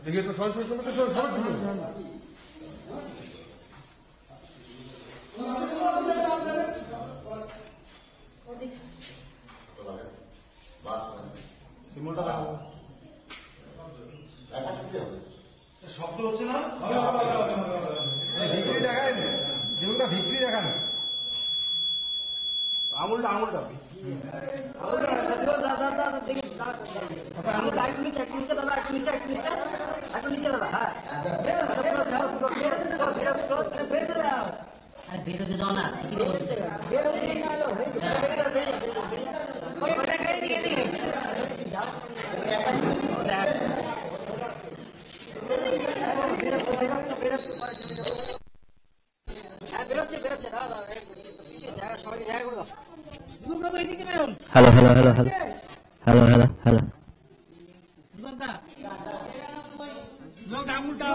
দেখি তো সবাই শব্দ হচ্ছে না, ভিক্টরি দেখায় যেগুলো ভিক্টরি দেখান আঙুলটা বেরোতে দাও না, কি বলছে hello hello hello hello hello hello hello আঙুলটা